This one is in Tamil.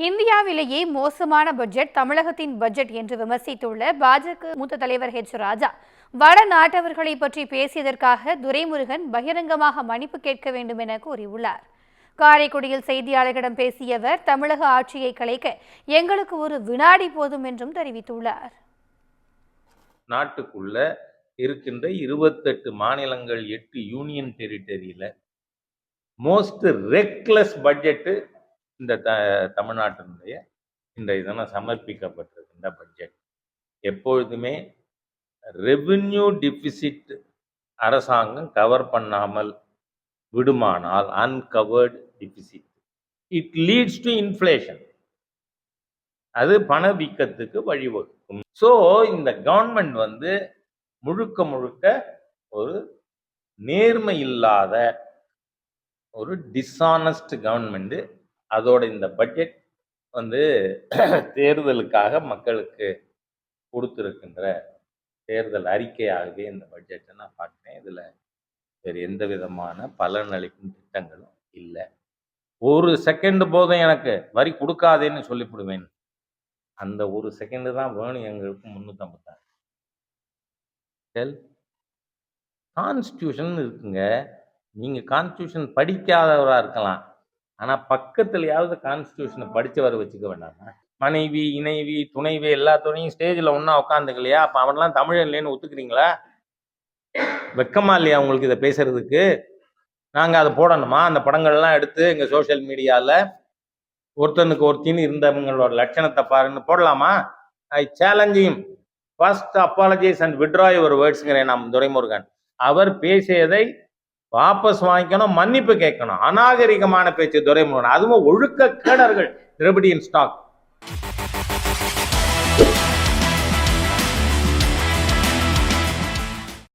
இந்தியாவிலேயே மோசமான பட்ஜெட் தமிழகத்தின் பட்ஜெட் என்று விமர்சித்துள்ள பாஜக மூத்த தலைவர் ஹெச் ராஜா வடநாட்டவர்களை பற்றி பேசியதற்காக துரைமுருகன் பகிரங்கமாக மன்னிப்பு கேட்க வேண்டும் என கூறியுள்ளார். காரைக்குடியில் செய்தியாளர்களிடம் பேசிய அவர் தமிழக ஆட்சியை கலைக்க எங்களுக்கு ஒரு வினாடி போதும் என்றும் தெரிவித்துள்ளார். நாட்டுக்குள்ள இருக்கின்ற 28 மாநிலங்கள் 8 யூனியன் டெரிட்டரியில மோஸ்ட் ரெக்லெஸ் பட்ஜெட்டு இந்த தமிழ்நாட்டினுடைய இந்த இதெல்லாம் சமர்ப்பிக்கப்பட்டிருக்கின்ற பட்ஜெட். எப்பொழுதுமே ரெவென்யூ டிஃபிசிட் அரசாங்கம் கவர் பண்ணாமல் விடுமானால் uncovered deficit it leads to inflation, அது பணவீக்கத்துக்கு வழிவகுக்கும். ஸோ இந்த கவர்மெண்ட் முழுக்க முழுக்க ஒரு நேர்மை இல்லாத ஒரு டிஸ்ஆனஸ்ட் கவர்மெண்ட். அதோட இந்த பட்ஜெட் தேர்தலுக்காக மக்களுக்கு கொடுத்துருக்கின்ற தேர்தல் அறிக்கையாகவே இந்த பட்ஜெட்டை நான் பார்க்குறேன். இதில் வேறு எந்த விதமான பலன் அளிக்கும் திட்டங்களும் இல்லை. ஒரு செகண்ட் போதும் எனக்கு வரி கொடுக்காதேன்னு சொல்லிவிடுவேன். அந்த ஒரு செகண்டு தான் வேணும் எங்களுக்கு 356. கான்ஸ்டியூஷன் இருக்குங்க. நீங்கள் கான்ஸ்டியூஷன் படிக்காதவராக இருக்கலாம், ஆனால் பக்கத்துலையாவது கான்ஸ்டியூஷனை படித்தவரை வச்சுக்க வேண்டாமா? மனைவி, இணைவி, துணைவி எல்லாத்தோடையும் ஸ்டேஜில் ஒன்றா உட்காந்துக்கலையா? அப்போ அவன்லாம் தமிழ் இல்லைன்னு ஒத்துக்கிறீங்களா? வெக்கமா இல்லையா உங்களுக்கு இதை பேசுறதுக்கு? நாங்கள் அதை போடணுமா? அந்த படங்கள்லாம் எடுத்து எங்கள் சோஷியல் மீடியாவில் ஒருத்தனுக்கு ஒருத்தின்னு இருந்தவங்களோட லட்சணத்தை பாருன்னு போடலாமா? I challenging first apologise and withdraw your வேர்ட்ஸுங்கிறேன் நான் துரைமுருகன். அவர் பேசியதை வாபஸ் வாங்கிக்கணும், மன்னிப்பு கேட்கணும். அநாகரிகமான பேச்சு துரைமுருகன், அதுவும் ஒழுக்க கேடர்கள் திரவிடியன் ஸ்டாக்.